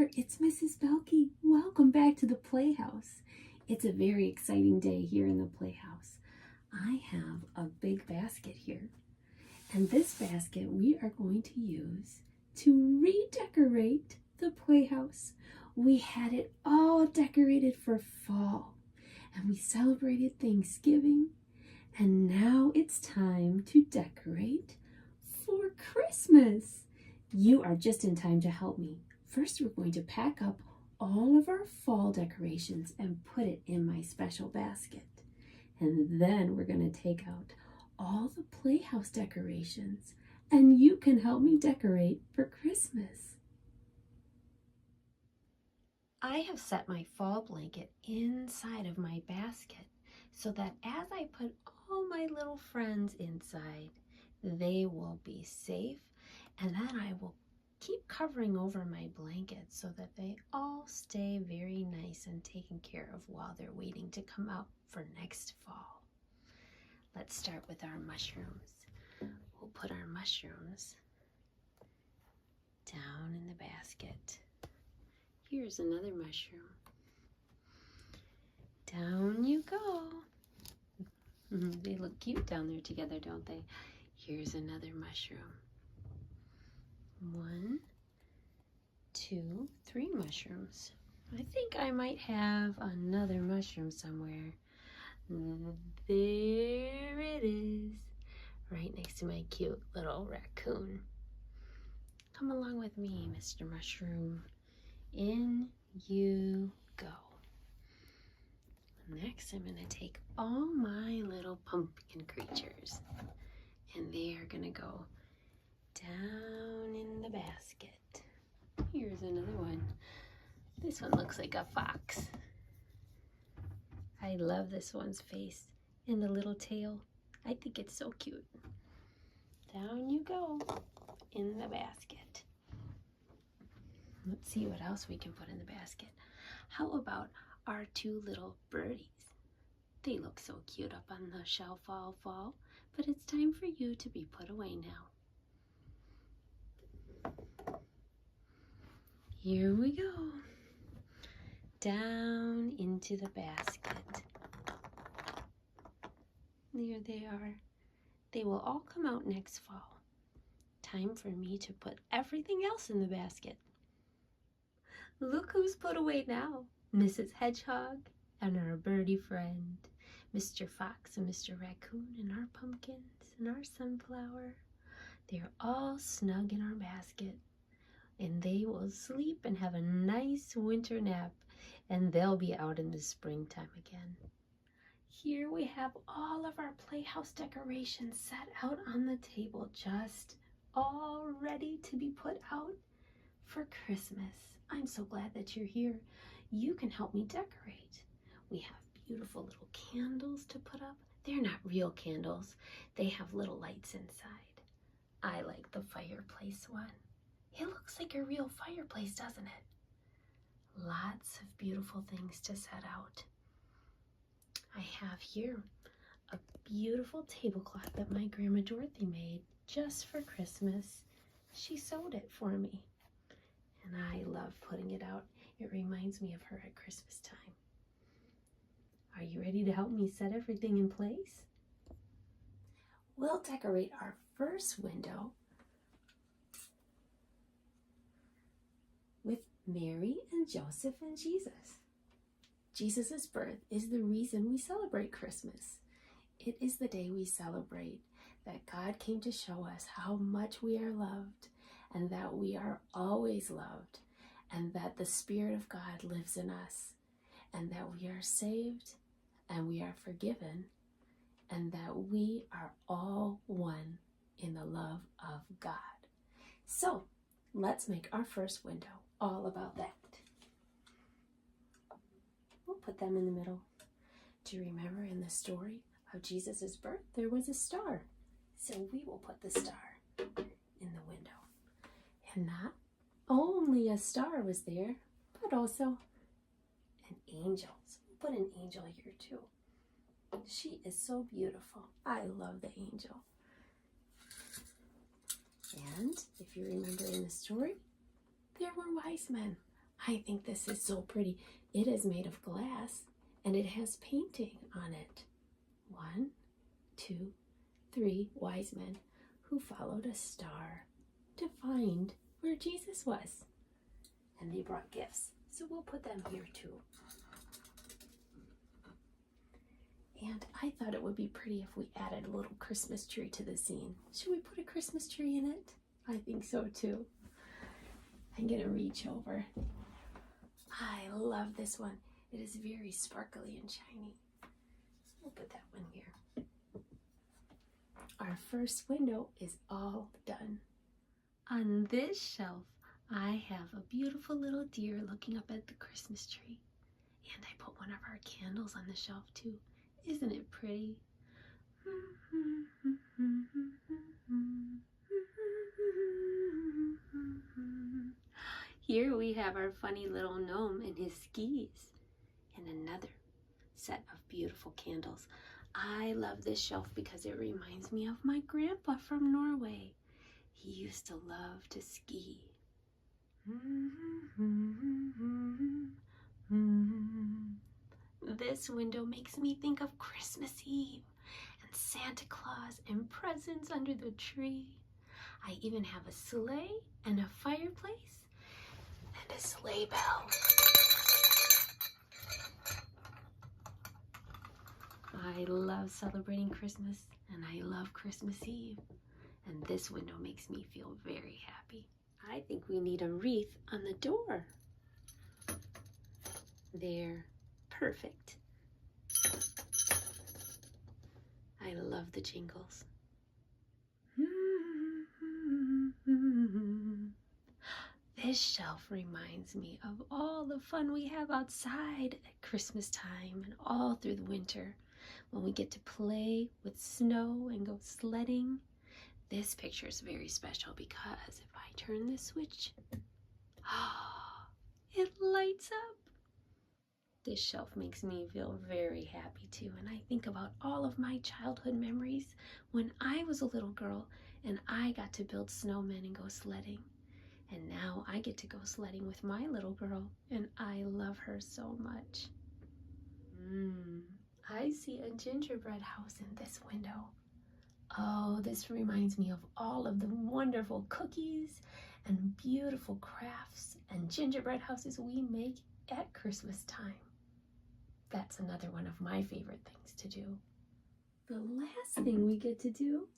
there, it's Mrs. Boehlke. Welcome back to the Playhouse. It's a very exciting day here in the Playhouse. I have a big basket here, and this basket we are going to use to redecorate the Playhouse. We had it all decorated for fall, and we celebrated Thanksgiving, and now it's time to decorate for Christmas. You are just in time to help me. First, we're going to pack up all of our fall decorations and put it in my special basket. And then we're going to take out all the Playhouse decorations, and you can help me decorate for Christmas. I have set my fall blanket inside of my basket so that as I put all my little friends inside, they will be safe, and then I will keep covering over my blanket so that they all stay very nice and taken care of while they're waiting to come out for next fall. Let's start with our mushrooms. We'll put our mushrooms down in the basket. Here's another mushroom. Down you go. They look cute down there together, don't they? Here's another mushroom. 1, 2, 3 mushrooms. I think I might have another mushroom somewhere. There it is, right next to my cute little raccoon. Come along with me, Mr. Mushroom. In you go. Next, I'm going to take all my little pumpkin creatures, and they are going to go down in the basket. Here's another one. This one looks like a fox. I love this one's face and the little tail. I think it's so cute. Down you go in the basket. Let's see what else we can put in the basket. How about our 2 little birdies? They look so cute up on the shelf all fall, but it's time for you to be put away now. Here we go. Down into the basket. There they are. They will all come out next fall. Time for me to put everything else in the basket. Look who's put away now. Mrs. Hedgehog and our birdie friend, Mr. Fox and Mr. Raccoon, and our pumpkins and our sunflower. They're all snug in our basket, and they will sleep and have a nice winter nap, and they'll be out in the springtime again. Here we have all of our Playhouse decorations set out on the table, just all ready to be put out for Christmas. I'm so glad that you're here. You can help me decorate. We have beautiful little candles to put up. They're not real candles. They have little lights inside. I like the fireplace one. It looks like a real fireplace, doesn't it? Lots of beautiful things to set out. I have here a beautiful tablecloth that my Grandma Dorothy made just for Christmas. She sewed it for me, and I love putting it out. It reminds me of her at Christmas time. Are you ready to help me set everything in place? We'll decorate our first window with Mary and Joseph and Jesus. Jesus' birth is the reason we celebrate Christmas. It is the day we celebrate that God came to show us how much we are loved, and that we are always loved, and that the Spirit of God lives in us, and that we are saved, and we are forgiven, and that we are all one in the love of God. So let's make our first window all about that. We'll put them in the middle. Do you remember in the story of Jesus' birth, there was a star? So we will put the star in the window. And not only a star was there, but also an angel. So we'll put an angel here too. She is so beautiful. I love the angel. And if you remember in the story, there were wise men I think this is so pretty. It is made of glass and it has painting on it. 1, 2, 3 wise men who followed a star to find where Jesus was. And they brought gifts, so we'll put them here too. And I thought it would be pretty if we added a little Christmas tree to the scene. Should we put a Christmas tree in it? I think so too. I'm gonna reach over. I love this one. It is very sparkly and shiny. We'll put that one here. Our first window is all done. On this shelf, I have a beautiful little deer looking up at the Christmas tree. And I put one of our candles on the shelf too. Isn't it pretty? Here we have our funny little gnome and his skis. And another set of beautiful candles. I love this shelf because it reminds me of my grandpa from Norway. He used to love to ski. This window makes me think of Christmas Eve and Santa Claus and presents under the tree. I even have a sleigh and a fireplace and a sleigh bell. I love celebrating Christmas and I love Christmas Eve. And this window makes me feel very happy. I think we need a wreath on the door. There, perfect. I love the jingles. This shelf reminds me of all the fun we have outside at Christmas time and all through the winter when we get to play with snow and go sledding. This picture is very special because if I turn this switch, it lights up. This shelf makes me feel very happy too, and I think about all of my childhood memories when I was a little girl and I got to build snowmen and go sledding. And now I get to go sledding with my little girl, and I love her so much. I see a gingerbread house in this window. Oh, this reminds me of all of the wonderful cookies and beautiful crafts and gingerbread houses we make at Christmas time. That's another one of my favorite things to do. The last thing we get to do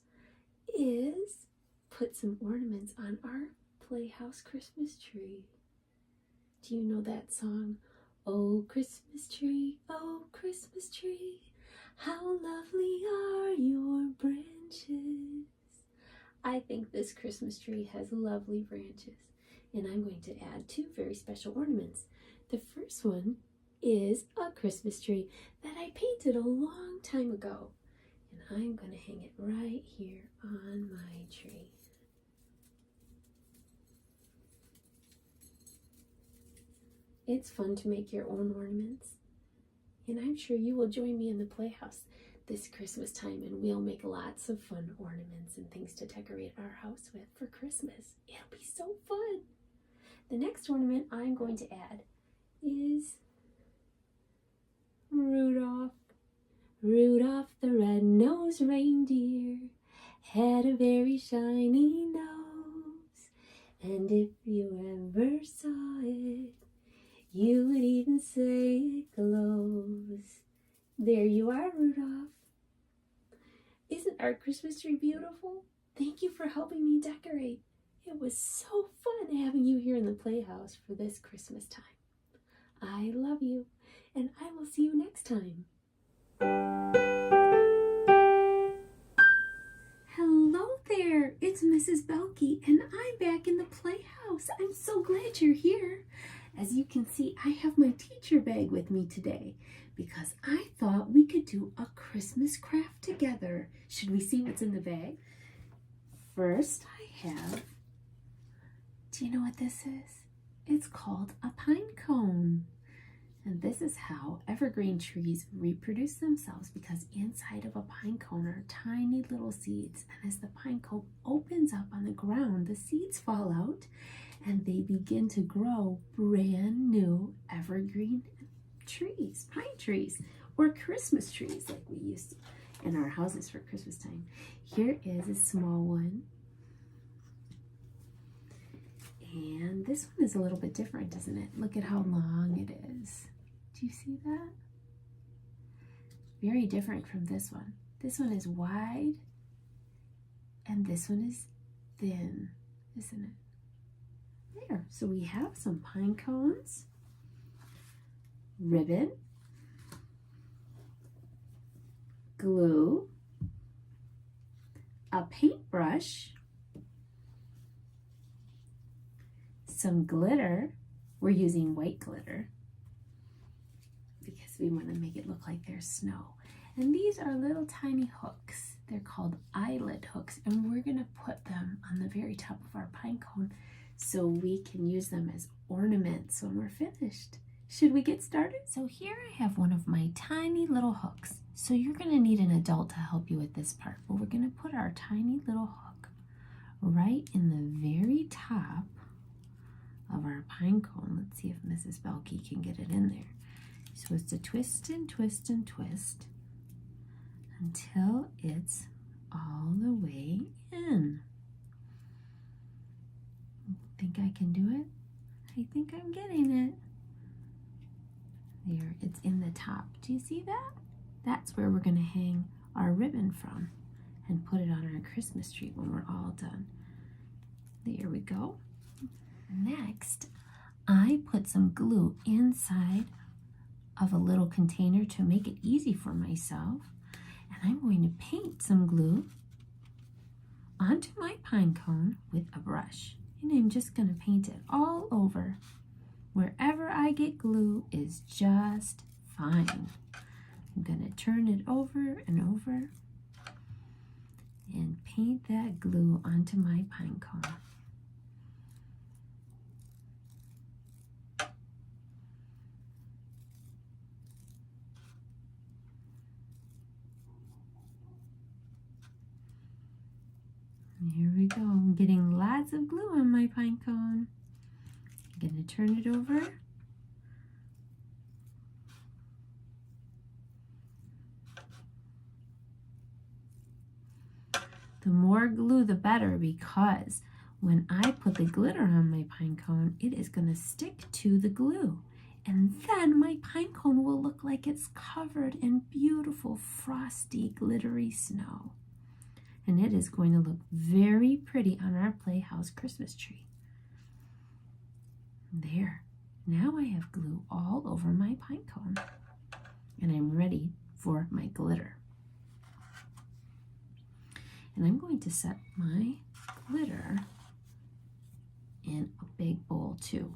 is put some ornaments on our Playhouse Christmas tree. Do you know that song? Oh, Christmas tree, how lovely are your branches. I think this Christmas tree has lovely branches, and I'm going to add 2 very special ornaments. The first one is a Christmas tree that I painted a long time ago, and I'm going to hang it right here on my tree. It's fun to make your own ornaments, and I'm sure you will join me in the Playhouse this Christmas time, and we'll make lots of fun ornaments and things to decorate our house with for Christmas. It'll be so fun. The next ornament I'm going to add is Rudolph. Rudolph the red-nosed reindeer had a very shiny nose, and if you ever saw it, you would even say it glows. There you are, Rudolph. Isn't our Christmas tree beautiful? Thank you for helping me decorate. It was so fun having you here in the Playhouse for this Christmas time. I love you, and I will see you next time. Hello there, it's Mrs. Boehlke, and I'm back in the Playhouse. I'm so glad you're here. As you can see, I have my teacher bag with me today because I thought we could do a Christmas craft together. Should we see what's in the bag? First, I have, do you know what this is? It's called a pine cone. And this is how evergreen trees reproduce themselves, because inside of a pine cone are tiny little seeds. And as the pine cone opens up on the ground, the seeds fall out and they begin to grow brand new evergreen trees, pine trees, or Christmas trees like we used in our houses for Christmas time. Here is a small one. And this one is a little bit different, isn't it? Look at how long it is. Do you see that? Very different from this one. This one is wide and this one is thin, isn't it? There, so we have some pine cones, ribbon, glue, a paintbrush, some glitter. We're using white glitter because we want to make it look like there's snow. And these are little tiny hooks. They're called eyelet hooks, and we're going to put them on the very top of our pine cone so we can use them as ornaments when we're finished. Should we get started? So here I have one of my tiny little hooks. So you're going to need an adult to help you with this part, but we're going to put our tiny little hook right in the very top of our pine cone. Let's see if Mrs. Boehlke can get it in there. You're supposed to twist and twist and twist until it's all the way in. Think I can do it? I think I'm getting it. There, it's in the top. Do you see that? That's where we're going to hang our ribbon from and put it on our Christmas tree when we're all done. There we go. Next, I put some glue inside of a little container to make it easy for myself. And I'm going to paint some glue onto my pine cone with a brush. And I'm just going to paint it all over. Wherever I get glue is just fine. I'm going to turn it over and over and paint that glue onto my pine cone. Here we go. I'm getting lots of glue on my pine cone. I'm going to turn it over. The more glue, the better, because when I put the glitter on my pine cone, it is going to stick to the glue. And then my pine cone will look like it's covered in beautiful, frosty, glittery snow. And it is going to look very pretty on our Playhouse Christmas tree. There. Now I have glue all over my pine cone. And I'm ready for my glitter. And I'm going to set my glitter in a big bowl too.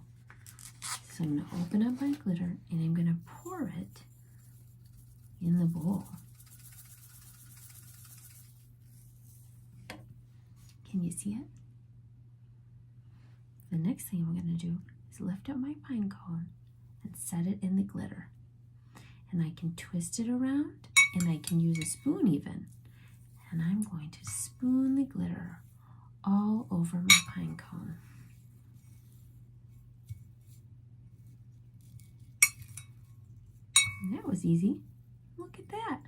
So I'm going to open up my glitter and I'm going to pour it in the bowl. Can you see it? The next thing I'm going to do is lift up my pine cone and set it in the glitter. And I can twist it around and I can use a spoon even. And I'm going to spoon the glitter all over my pine cone. And that was easy. Look at that.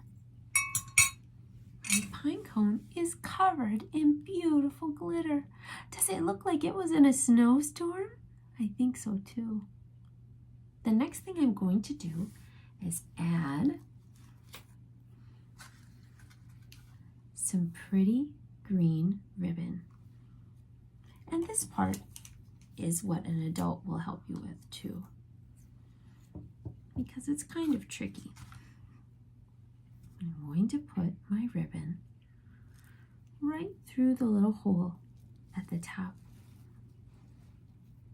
My pine cone is covered in beautiful glitter. Does it look like it was in a snowstorm? I think so too. The next thing I'm going to do is add some pretty green ribbon. And this part is what an adult will help you with too, because it's kind of tricky. I'm going to put my ribbon right through the little hole at the top.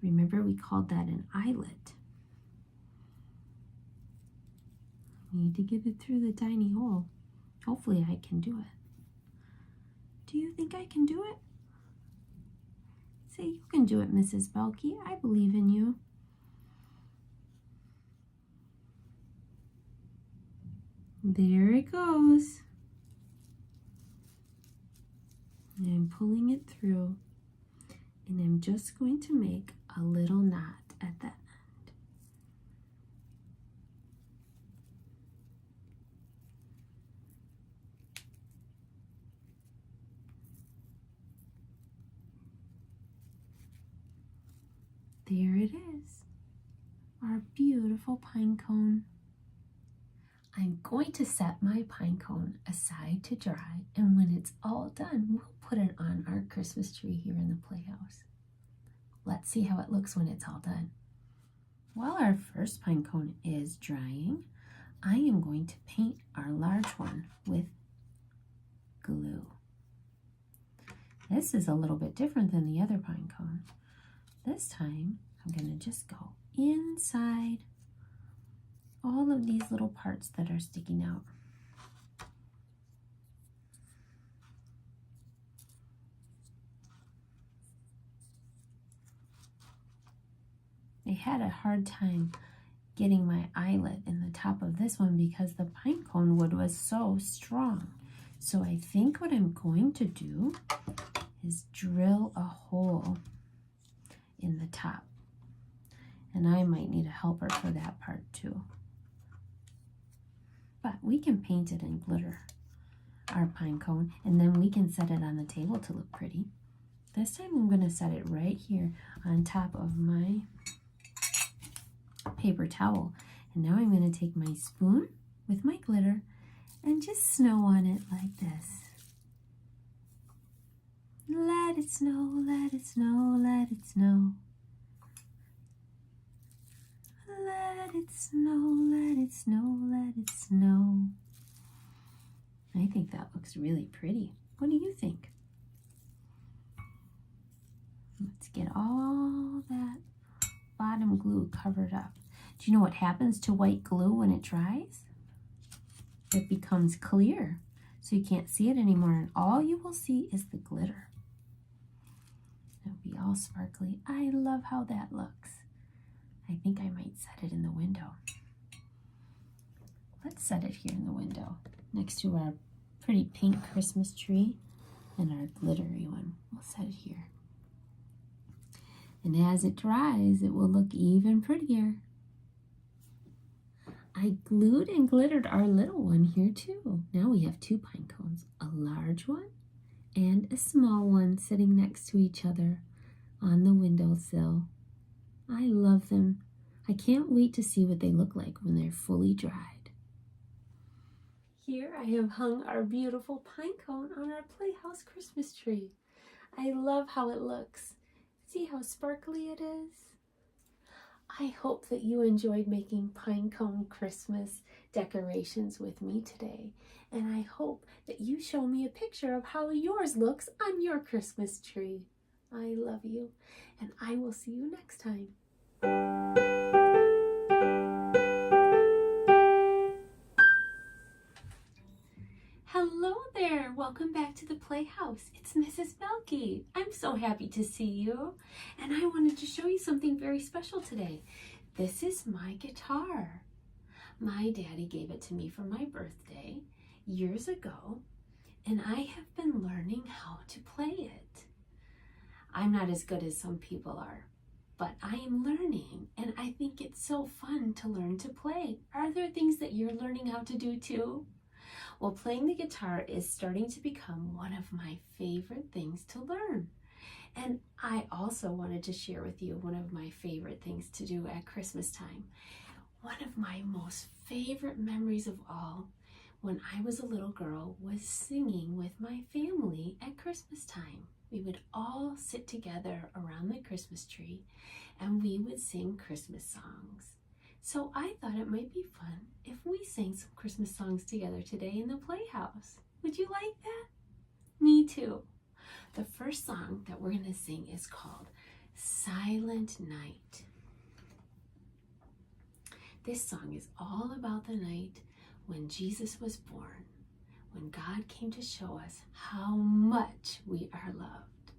Remember, we called that an eyelet. We need to get it through the tiny hole. Hopefully I can do it. Do you think I can do it? Say, you can do it, Mrs. Boehlke. I believe in you. There it goes. And I'm pulling it through. And I'm just going to make a little knot at the end. There it is, our beautiful pine cone. I'm going to set my pine cone aside to dry, and when it's all done, we'll put it on our Christmas tree here in the playhouse. Let's see how it looks when it's all done. While our first pine cone is drying, I am going to paint our large one with glue. This is a little bit different than the other pine cone. This time, I'm going to just go inside all of these little parts that are sticking out. I had a hard time getting my eyelet in the top of this one because the pine cone wood was so strong. So I think what I'm going to do is drill a hole in the top. And I might need a helper for that part too. But we can paint it and glitter our pine cone, and then we can set it on the table to look pretty. This time I'm going to set it right here on top of my paper towel. And now I'm going to take my spoon with my glitter and just snow on it like this. Let it snow, let it snow, let it snow. Let it snow, let it snow, let it snow. I think that looks really pretty. What do you think? Let's get all that bottom glue covered up. Do you know what happens to white glue when it dries? It becomes clear, so you can't see it anymore, and all you will see is the glitter. It'll be all sparkly. I love how that looks. I think I might set it in the window. Let's set it here in the window next to our pretty pink Christmas tree and our glittery one. We'll set it here. And as it dries, it will look even prettier. I glued and glittered our little one here too. Now we have two pine cones, a large one and a small one sitting next to each other on the windowsill. I love them. I can't wait to see what they look like when they're fully dried. Here I have hung our beautiful pine cone on our Playhouse Christmas tree. I love how it looks. See how sparkly it is? I hope that you enjoyed making pine cone Christmas decorations with me today. And I hope that you show me a picture of how yours looks on your Christmas tree. I love you, and I will see you next time. Hello there, welcome back to the Playhouse. It's Mrs. Boehlke. I'm so happy to see you, and I wanted to show you something very special today. This is my guitar. My daddy gave it to me for my birthday years ago, and I have been learning how to play it. I'm not as good as some people are, but I am learning, and I think it's so fun to learn to play. Are there things that you're learning how to do too? Well, playing the guitar is starting to become one of my favorite things to learn. And I also wanted to share with you one of my favorite things to do at Christmas time. One of my most favorite memories of all, when I was a little girl, was singing with my family at Christmas time. We would all sit together around the Christmas tree and we would sing Christmas songs. So I thought it might be fun if we sang some Christmas songs together today in the Playhouse. Would you like that? Me too. The first song that we're going to sing is called Silent Night. This song is all about the night when Jesus was born, when God came to show us how much we are loved.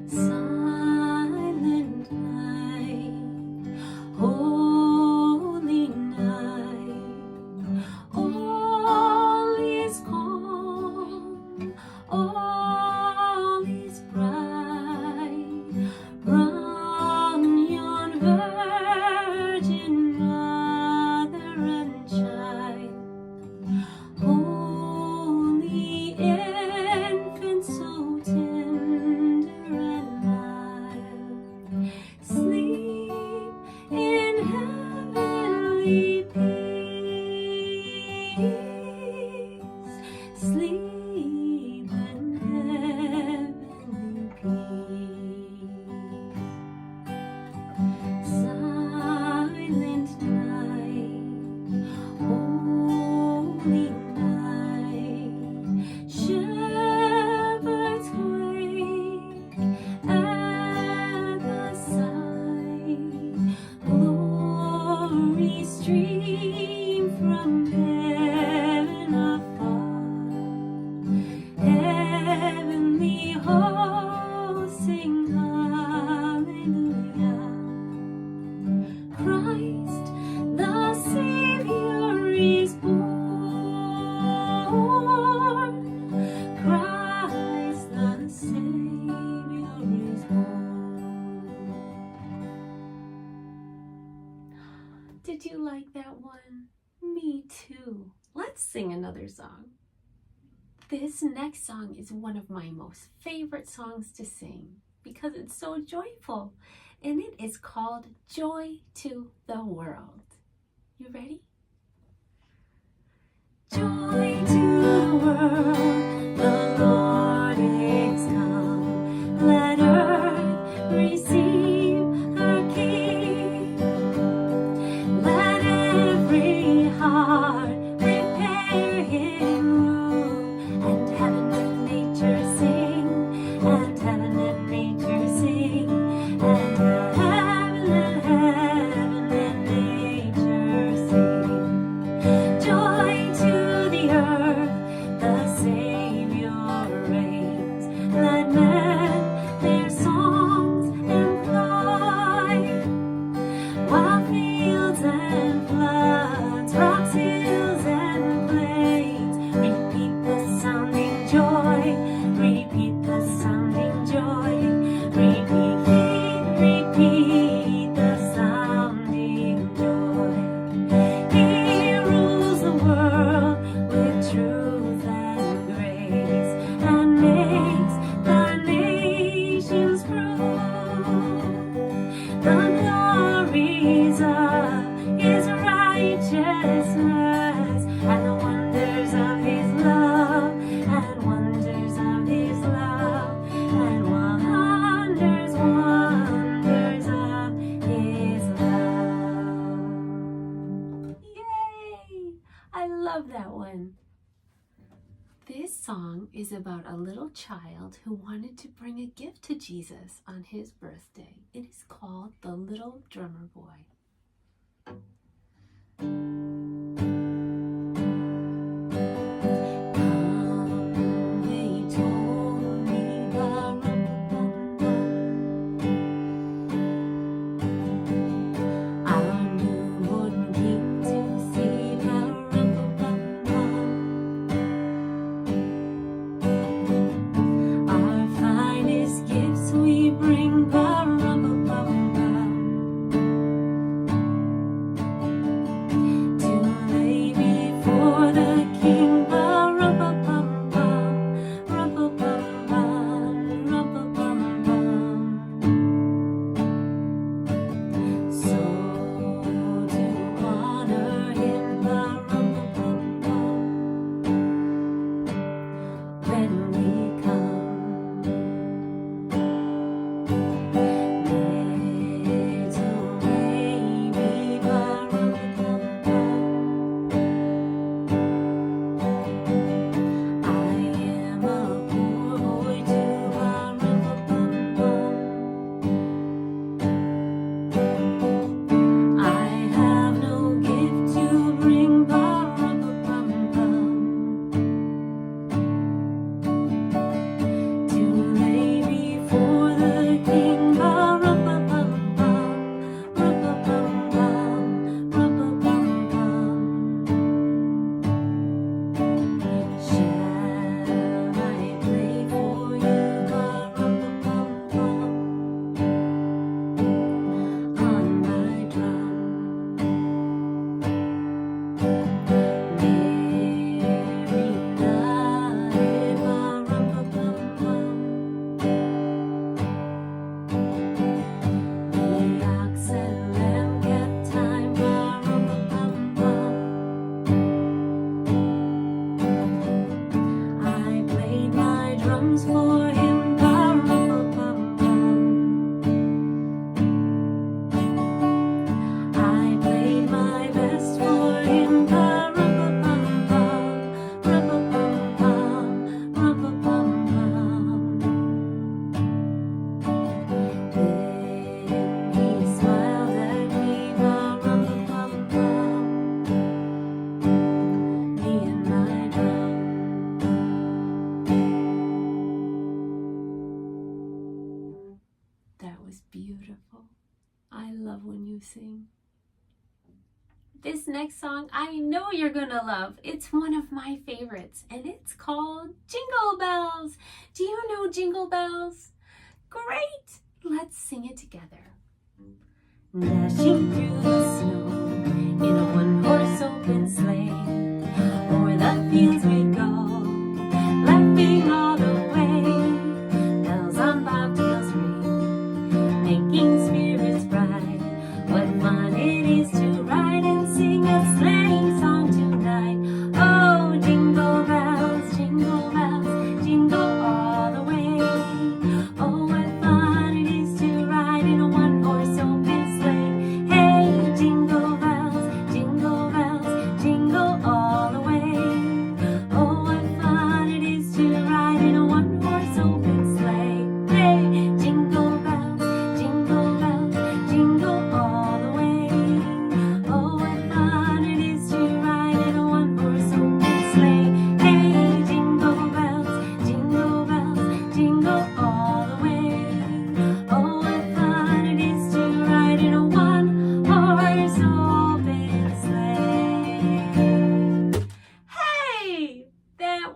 Silent night, holy night, song. This next song is one of my most favorite songs to sing because it's so joyful, and it is called Joy to the World. You ready? Joy to the world, the Lord is come. Let earth receive her King. Let every heart prepare Him room, and heaven and nature sing, and heaven and nature sing, and heaven and nature sing. Joy to the earth, the Savior reigns. Let men their songs employ, while fields and floods, rocks, hills, and plains repeat the sounding joy, repeat the sounding joy, repeat the sounding joy. He rules the world with truth and grace, and makes the nations prove the glories of His righteousness, and the wonders of His love, and wonders of His love, and wonders of His love. Yay! I love that one. This song is about a little child who wanted to bring a gift to Jesus on His birthday. It is called The Little Drummer Boy. Come, they told me, our newborn King to see, our finest gifts we bring, to lay before the King, so to honor Him, when we come. Little baby, I am a poor boy too, I have no gift to bring, to lay before the King, shall I play for you, on my drum? Mary nodded, the ox and lamb kept time, I played my drums for Him, I played my best for Him, Then He smiled at me, me and my drum. That was beautiful. I love when you sing. This next song I know you're gonna love. It's one of my favorites, and it's called Jingle Bells. Do you know Jingle Bells? Great! Let's sing it together. Dashing through the snow in a one-horse open sleigh, o'er the fields we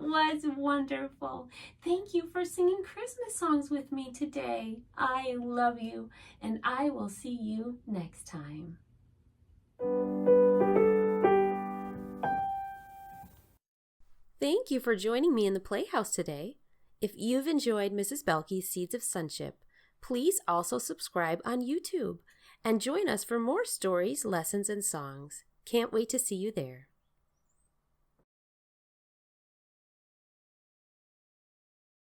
That was wonderful. Thank you for singing Christmas songs with me today. I love you, and I will see you next time. Thank you for joining me in the Playhouse today. If you've enjoyed Mrs. Boehlke's Seeds of Sonship, please also subscribe on YouTube and join us for more stories, lessons, and songs. Can't wait to see you there.